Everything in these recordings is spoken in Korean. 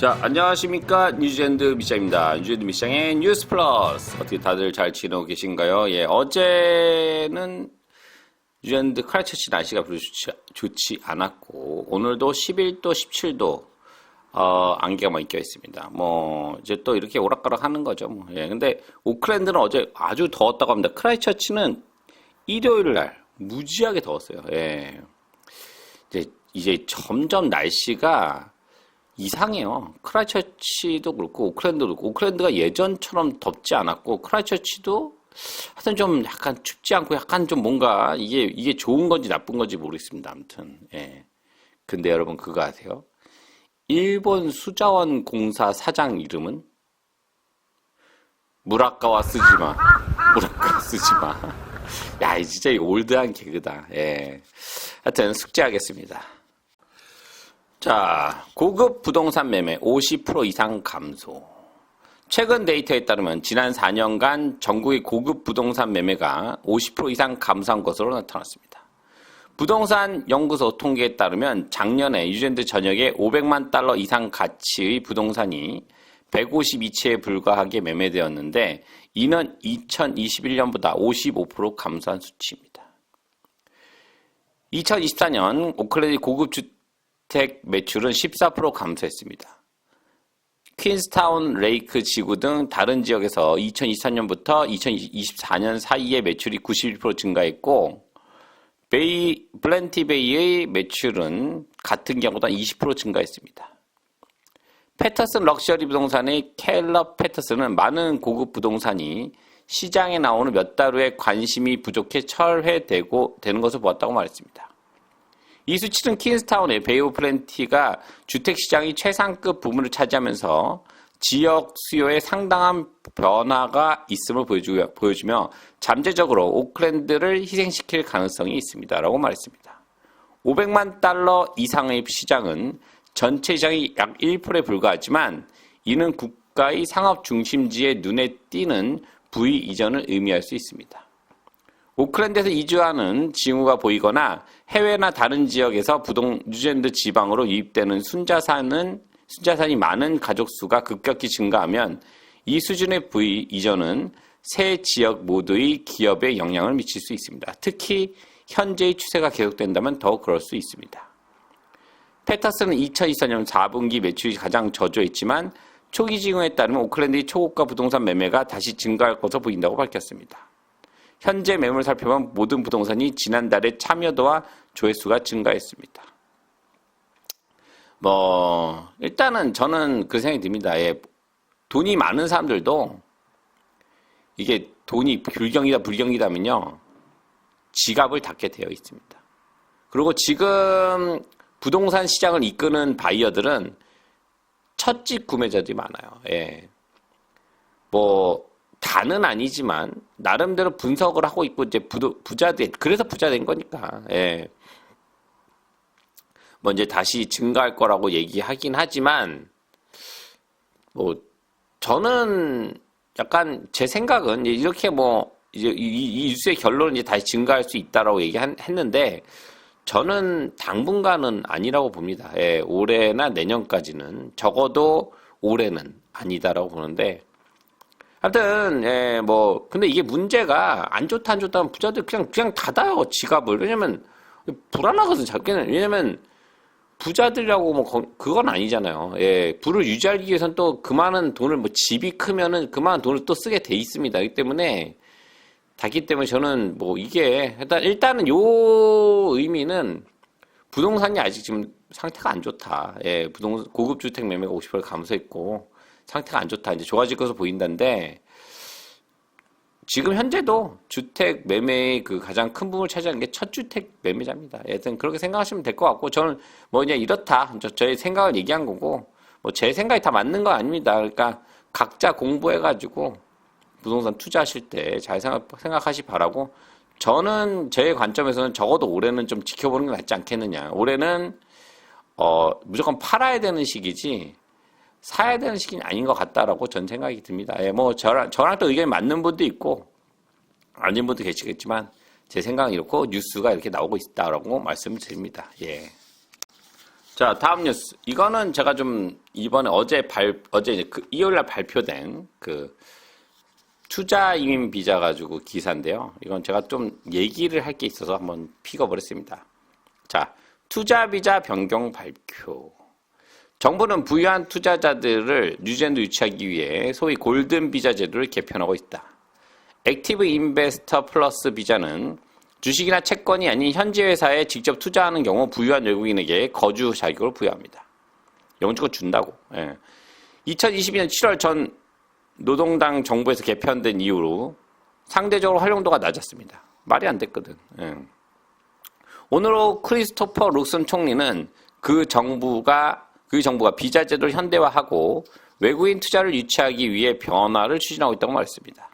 자, 안녕하십니까. 뉴질랜드 밑장입니다. 뉴질랜드 밑장의 뉴스 플러스. 어떻게 다들 잘 지내고 계신가요? 예, 어제는 뉴질랜드 크라이처치 날씨가 별로 좋지 않았고, 오늘도 11도, 17도, 안개가 많이 껴 있습니다. 이제 또 이렇게 오락가락 하는 거죠. 예, 근데 오클랜드는 어제 아주 더웠다고 합니다. 크라이처치는 일요일 날 무지하게 더웠어요. 예. 이제 점점 날씨가 이상해요. 크라이처치도 그렇고 오클랜드도 그렇고, 오클랜드가 예전처럼 덥지 않았고 크라이처치도 하여튼 좀 약간 춥지 않고 약간 좀 뭔가 이게 좋은 건지 나쁜 건지 모르겠습니다. 아무튼 예. 근데 여러분 그거 아세요? 일본 수자원 공사 사장 이름은 무라카와 쓰지마. 무라카와 쓰지마. 야, 진짜 이 올드한 개그다. 예. 하여튼 숙제하겠습니다. 자, 고급 부동산 매매 50% 이상 감소. 최근 데이터에 따르면 지난 4년간 전국의 고급 부동산 매매가 50% 이상 감소한 것으로 나타났습니다. 부동산 연구소 통계에 따르면 작년에 뉴질랜드 전역에 500만 달러 이상 가치의 부동산이 152채에 불과하게 매매되었는데, 이는 2021년보다 55% 감소한 수치입니다. 2024년 오클랜드 고급 주택 매출은 14% 감소했습니다. 퀸스타운, 레이크 지구 등 다른 지역에서 2023년부터 2024년 사이에 매출이 91% 증가했고, 블렌티베이의 매출은 같은 경우보다 20% 증가했습니다. 패터슨 럭셔리 부동산의 캘럽 패터슨은 많은 고급 부동산이 시장에 나오는 몇 달 후에 관심이 부족해 철회되는 것을 보았다고 말했습니다. 이 수치는 퀸스타운의 베이오 플랜티가 주택시장이 최상급 부문을 차지하면서 지역 수요에 상당한 변화가 있음을 보여주며 잠재적으로 오클랜드를 희생시킬 가능성이 있습니다라고 말했습니다. 500만 달러 이상의 시장은 전체 시장이 약 1%에 불과하지만, 이는 국가의 상업 중심지에 눈에 띄는 부위 이전을 의미할 수 있습니다. 오클랜드에서 이주하는 징후가 보이거나 해외나 다른 지역에서 뉴질랜드 지방으로 유입되는 순자산이 많은 가족 수가 급격히 증가하면 이 수준의 부위 이전은 새 지역 모두의 기업에 영향을 미칠 수 있습니다. 특히 현재의 추세가 계속된다면 더욱 그럴 수 있습니다. 패터슨은 2024년 4분기 매출이 가장 저조했지만 초기 징후에 따르면 오클랜드의 초고가 부동산 매매가 다시 증가할 것으로 보인다고 밝혔습니다. 현재 매물을 살펴보면 모든 부동산이 지난달에 참여도와 조회수가 증가했습니다. 일단은 저는 그 생각이 듭니다. 예, 돈이 많은 사람들도 이게 돈이 불경기다면요, 지갑을 닫게 되어 있습니다. 그리고 지금 부동산 시장을 이끄는 바이어들은 첫집 구매자들이 많아요. 예. 다는 아니지만 나름대로 분석을 하고 있고 이제 그래서 부자 된 거니까. 예. 이제 다시 증가할 거라고 얘기하긴 하지만, 저는 약간 제 생각은 이렇게 이제 이 뉴스의 결론은 이제 다시 증가할 수 있다라고 얘기했는데, 저는 당분간은 아니라고 봅니다. 예, 올해나 내년까지는, 적어도 올해는 아니다라고 보는데, 하여튼 근데 이게 문제가 안 좋다 하면 부자들 그냥 닫아요, 지갑을. 왜냐면 불안하거든, 자기는. 왜냐면 부자들이라고 그건 아니잖아요. 예, 부를 유지하기 위해서는 또 그만한 돈을, 집이 크면은 그만한 돈을 또 쓰게 돼 있습니다. 그렇기 때문에 저는 이게 일단은 요 의미는 부동산이 아직 지금 상태가 안 좋다. 예, 고급 주택 매매가 50% 감소했고 상태가 안 좋다. 이제 좋아질 것으로 보인다는데, 지금 현재도 주택 매매의 그 가장 큰 부분을 차지하는 게 첫 주택 매매자입니다. 하여튼 그렇게 생각하시면 될 것 같고, 저는 그냥 이렇다. 저의 생각을 얘기한 거고, 제 생각이 다 맞는 거 아닙니다. 그러니까 각자 공부해가지고 부동산 투자하실 때 잘 생각하시 바라고, 저는 제 관점에서는 적어도 올해는 좀 지켜보는 게 낫지 않겠느냐. 올해는 무조건 팔아야 되는 시기지 사야 되는 시기는 아닌 것 같다라고 전 생각이 듭니다. 예, 저랑 또 의견이 맞는 분도 있고 아닌 분도 계시겠지만 제 생각은 이렇고 뉴스가 이렇게 나오고 있다라고 말씀을 드립니다. 예. 자, 다음 뉴스. 이거는 제가 좀 이번에 어제 이제 일요일 날 발표된 투자 이민 비자 가지고 기사인데요. 이건 제가 좀 얘기를 할 게 있어서 한번 픽업을 했습니다. 자, 투자 비자 변경 발표. 정부는 부유한 투자자들을 뉴질랜드 유치하기 위해 소위 골든 비자 제도를 개편하고 있다. 액티브 인베스터 플러스 비자는 주식이나 채권이 아닌 현지 회사에 직접 투자하는 경우 부유한 외국인에게 거주 자격을 부여합니다. 영주권 준다고. 예. 2022년 7월 전 노동당 정부에서 개편된 이후로 상대적으로 활용도가 낮았습니다. 말이 안 됐거든. 예. 오늘로 크리스토퍼 룩슨 총리는 그 정부가 비자 제도를 현대화하고 외국인 투자를 유치하기 위해 변화를 추진하고 있다고 말했습니다.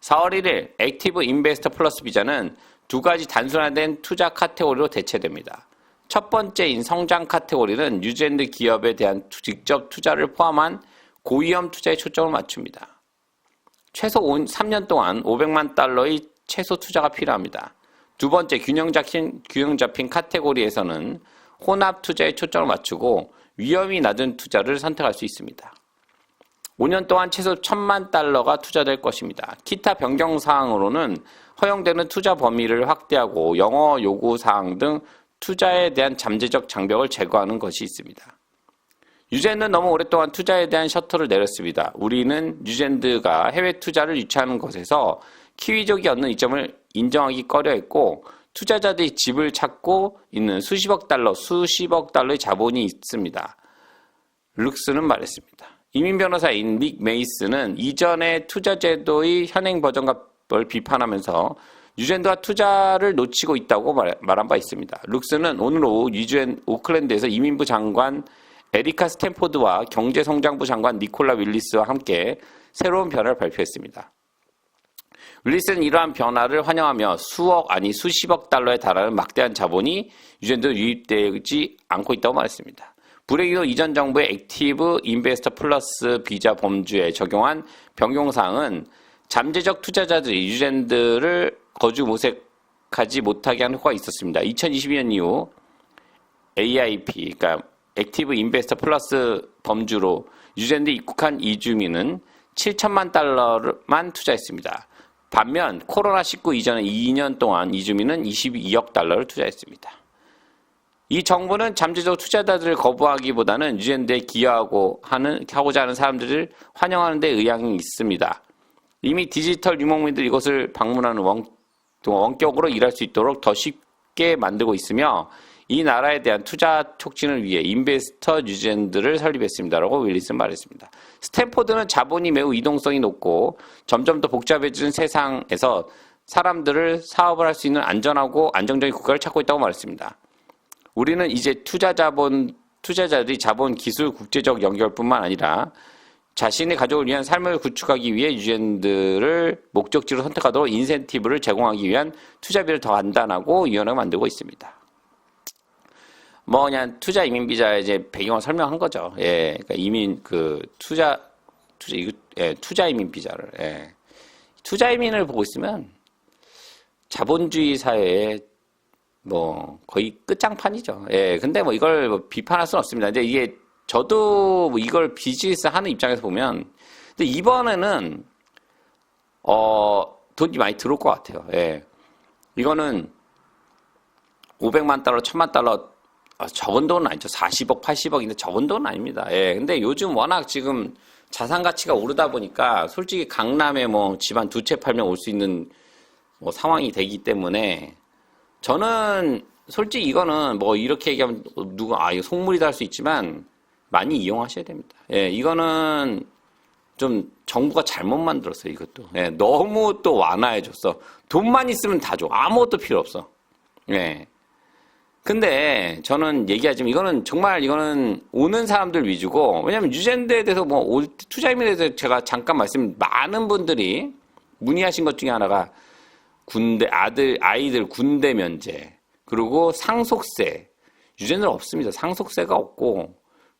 4월 1일 액티브 인베스터 플러스 비자는 두 가지 단순화된 투자 카테고리로 대체됩니다. 첫 번째인 성장 카테고리는 뉴질랜드 기업에 대한 직접 투자를 포함한 고위험 투자에 초점을 맞춥니다. 최소 3년 동안 500만 달러의 최소 투자가 필요합니다. 두 번째 균형 잡힌 카테고리에서는 혼합 투자에 초점을 맞추고 위험이 낮은 투자를 선택할 수 있습니다. 5년 동안 최소 1,000만 달러가 투자될 것입니다. 기타 변경 사항으로는 허용되는 투자 범위를 확대하고 영어 요구 사항 등 투자에 대한 잠재적 장벽을 제거하는 것이 있습니다. 뉴질랜드는 너무 오랫동안 투자에 대한 셔터를 내렸습니다. 우리는 뉴질랜드가 해외 투자를 유치하는 것에서 키위족이 얻는 이점을 인정하기 꺼려했고 투자자들이 집을 찾고 있는 수십억 달러의 자본이 있습니다. 룩스는 말했습니다. 이민 변호사인 닉 메이스는 이전의 투자 제도의 현행 버전을 비판하면서 뉴질랜드가 투자를 놓치고 있다고 말한 바 있습니다. 룩스는 오늘 오후 오클랜드에서 이민부 장관 에리카 스탠포드와 경제성장부 장관 니콜라 윌리스와 함께 새로운 변화를 발표했습니다. 윌리스는 이러한 변화를 환영하며 수십억 달러에 달하는 막대한 자본이 뉴질랜드에 유입되지 않고 있다고 말했습니다. 브렉이도 이전 정부의 액티브 인베스터 플러스 비자 범주에 적용한 변경사항은 잠재적 투자자들이 뉴질랜드를 거주 모색하지 못하게 하는 효과가 있었습니다. 2022년 이후 AIP, 그러니까 액티브 인베스터 플러스 범주로 뉴질랜드에 입국한 이주민은 7천만 달러만 투자했습니다. 반면 코로나19 이전의 2년 동안 이주민은 22억 달러를 투자했습니다. 이 정부는 잠재적 투자자들을 거부하기보다는 뉴질랜드에 기여하고자 하는 사람들을 환영하는 데 의향이 있습니다. 이미 디지털 유목민들이 이곳을 방문하는 원격으로 일할 수 있도록 더 쉽게 만들고 있으며 이 나라에 대한 투자 촉진을 위해 인베스터 뉴질랜드를 설립했습니다라고 윌리스는 말했습니다. 스탠포드는 자본이 매우 이동성이 높고 점점 더 복잡해지는 세상에서 사람들을 사업을 할 수 있는 안전하고 안정적인 국가를 찾고 있다고 말했습니다. 우리는 이제 투자자들이 자본, 기술, 국제적 연결뿐만 아니라 자신의 가족을 위한 삶을 구축하기 위해 뉴질랜드를 목적지로 선택하도록 인센티브를 제공하기 위한 투자비를 더 간단하고 유연하게 만들고 있습니다. 그냥 투자 이민 비자의 이제 배경을 설명한 거죠. 예, 그러니까 투자 이민 비자를, 예. 투자 이민을 보고 있으면 자본주의 사회에 거의 끝장판이죠. 예, 근데 이걸 비판할 수는 없습니다. 근데 이게 저도 이걸 비즈니스 하는 입장에서 보면, 근데 이번에는, 돈이 많이 들어올 것 같아요. 예. 이거는 500만 달러, 1000만 달러, 적은 돈은 아니죠. 40억, 80억인데 적은 돈은 아닙니다. 예. 근데 요즘 워낙 지금 자산 가치가 오르다 보니까 솔직히 강남에 집안 두 채 팔면 올 수 있는 상황이 되기 때문에 저는 솔직히 이거는 이렇게 얘기하면 이거 속물이다 할 수 있지만 많이 이용하셔야 됩니다. 예. 이거는 좀 정부가 잘못 만들었어요. 이것도. 예. 너무 또 완화해줬어. 돈만 있으면 다 줘. 아무것도 필요 없어. 예. 근데 저는 얘기하지만 이거는 오는 사람들 위주고, 왜냐면 뉴질랜드에 대해서 투자임에 대해서 제가 잠깐 많은 분들이 문의하신 것 중에 하나가 아이들 군대 면제, 그리고 상속세. 뉴질랜드는 없습니다. 상속세가 없고,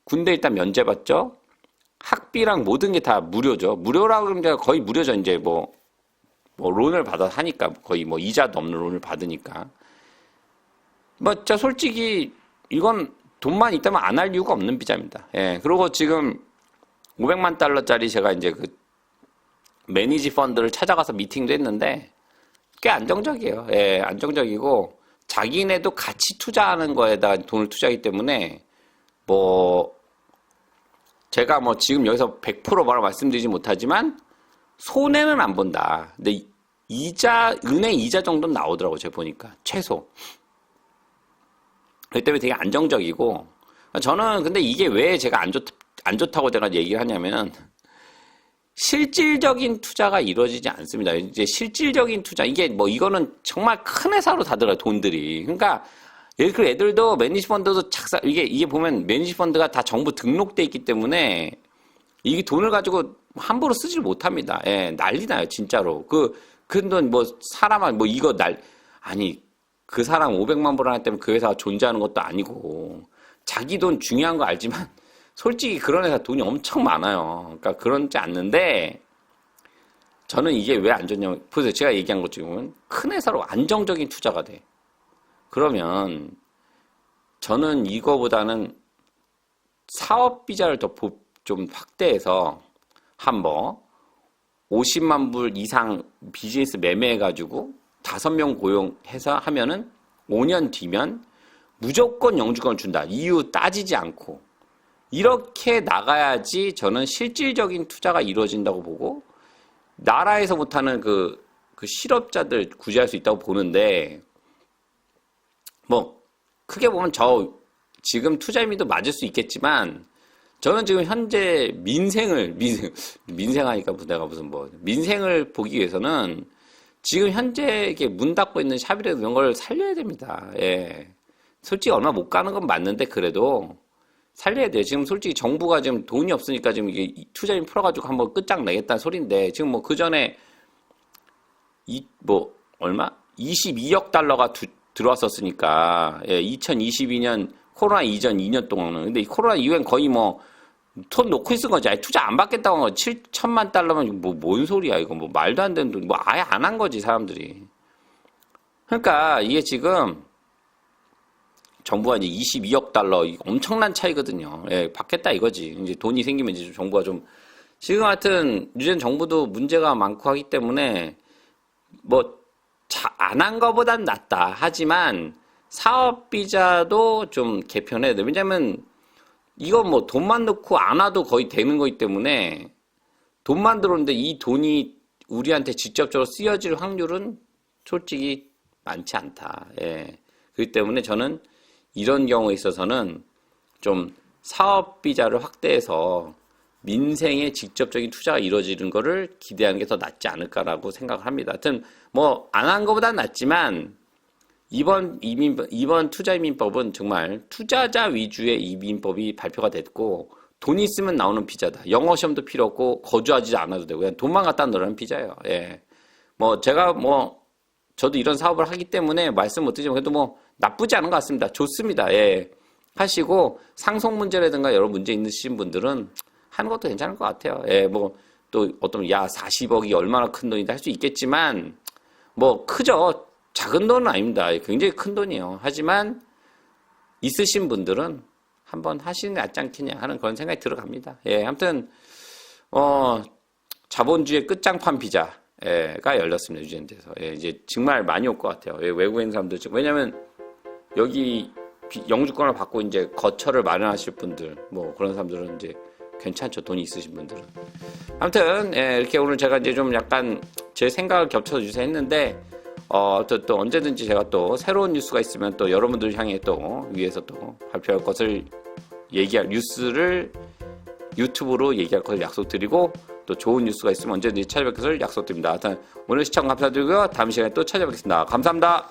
군대 일단 면제받죠? 학비랑 모든 게 다 무료죠. 무료라고 그러면 거의 무료죠. 이제 론을 하니까 거의 이자도 없는 론을 받으니까. 진짜 솔직히 이건 돈만 있다면 안 할 이유가 없는 비자입니다. 예. 그리고 지금 500만 달러짜리 제가 이제 그 매니지 펀드를 찾아가서 미팅도 했는데 꽤 안정적이에요. 예, 안정적이고 자기네도 같이 투자하는 거에다 돈을 투자하기 때문에 뭐 제가 뭐 지금 여기서 100% 뭐라 말씀드리지 못하지만 손해는 안 본다. 근데 이자, 은행 이자 정도는 나오더라고요. 제가 보니까 최소. 그렇기 때문에 되게 안정적이고 저는 근데 이게 왜 제가 안 좋다고 제가 얘기를 하냐면 실질적인 투자가 이루어지지 않습니다. 이제 실질적인 투자, 이게 뭐 이거는 정말 큰 회사로 다 들어요, 돈들이. 그러니까 그 애들도 매니지 펀드도 이게 보면 매니지 펀드가 다 정부 등록돼 있기 때문에 이게 돈을 가지고 함부로 쓰질 못합니다. 예, 난리 나요, 진짜로. 큰 돈 뭐 사람한 뭐 이거 아니 그 사람 500만 불 하나 때문에 그 회사가 존재하는 것도 아니고 자기 돈 중요한 거 알지만 솔직히 그런 회사 돈이 엄청 많아요. 그러니까 그런지 않는데 저는 이게 왜 안 좋냐면 보세요. 제가 얘기한 것 중에 큰 회사로 안정적인 투자가 돼. 그러면 저는 이거보다는 사업 비자를 더 좀 확대해서 한번 50만 불 이상 비즈니스 매매해가지고 5명 고용해서 하면은 5년 뒤면 무조건 영주권을 준다. 이유 따지지 않고. 이렇게 나가야지 저는 실질적인 투자가 이루어진다고 보고 나라에서 못하는 그 실업자들 구제할 수 있다고 보는데 뭐 크게 보면 저 지금 투자 의미도 맞을 수 있겠지만 저는 지금 현재 민생하니까 내가 무슨 뭐 민생을 보기 위해서는 지금 현재 이게 문 닫고 있는 샵이라도 이런 걸 살려야 됩니다. 예. 솔직히 얼마 못 가는 건 맞는데 그래도 살려야 돼요. 지금 솔직히 정부가 지금 돈이 없으니까 지금 이게 투자인 풀어가지고 한번 끝장내겠다는 소린데 지금 뭐 그 전에 얼마? 22억 달러가 들어왔었으니까 예, 2022년 코로나 이전 2년 동안은 근데 이 코로나 이후엔 거의 뭐 돈 놓고 있은 거지. 아니, 투자 안 받겠다고 한 거 7천만 달러면 뭔 소리야 이거 뭐 말도 안 되는 돈 뭐 아예 안 한 거지 사람들이. 그러니까 이게 지금 정부가 이제 22억 달러 엄청난 차이거든요. 예, 받겠다 이거지. 이제 돈이 생기면 이제 정부가 좀 지금 하여튼 유엔 정부도 문제가 많고 하기 때문에 뭐 안 한 거보단 낫다. 하지만 사업 비자도 좀 개편해야 돼. 왜냐면 이거 뭐 돈만 넣고 안 와도 거의 되는 거기 때문에 돈만 들어오는데 이 돈이 우리한테 직접적으로 쓰여질 확률은 솔직히 많지 않다. 예. 그렇기 때문에 저는 이런 경우에 있어서는 좀 사업 비자를 확대해서 민생에 직접적인 투자가 이루어지는 거를 기대하는 게 더 낫지 않을까라고 생각을 합니다. 하여튼 뭐 안 한 것보다는 낫지만 이번 투자이민법은 정말 투자자 위주의 이민법이 발표가 됐고 돈 있으면 나오는 비자다. 영어 시험도 필요 없고 거주하지 않아도 되고 그냥 돈만 갖다 넣으라는 비자예요. 예. 뭐 제가 뭐 저도 이런 사업을 하기 때문에 말씀 못 드리지만 그래도 뭐 나쁘지 않은 것 같습니다. 좋습니다. 예. 하시고 상속 문제라든가 여러 문제 있으신 분들은 하는 것도 괜찮을 것 같아요. 예. 뭐 또 어떤 40억이 얼마나 큰 돈이다 할 수 있겠지만 뭐 크죠. 작은 돈은 아닙니다. 굉장히 큰 돈이에요. 하지만 있으신 분들은 한번 하시는 게 낫지 않겠냐 하는 그런 생각이 들어갑니다. 예, 아무튼 자본주의 끝장판 비자가 열렸습니다. 유엔에서. 예, 이제 정말 많이 올 것 같아요. 예, 외국인 사람들 왜냐면 여기 영주권을 받고 이제 거처를 마련하실 분들 뭐 그런 사람들은 이제 괜찮죠. 돈이 있으신 분들은. 아무튼 예, 이렇게 오늘 제가 이제 좀 약간 제 생각을 겹쳐서 주세요 했는데 또 언제든지 제가 또 새로운 뉴스가 있으면 또 여러분들 향해 또 위에서 또 발표할 것을 얘기할 뉴스를 유튜브로 얘기할 것을 약속드리고 또 좋은 뉴스가 있으면 언제든지 찾아뵐 것을 약속드립니다. 하여튼 오늘 시청 감사드리고요. 다음 시간에 또 찾아뵙겠습니다. 감사합니다.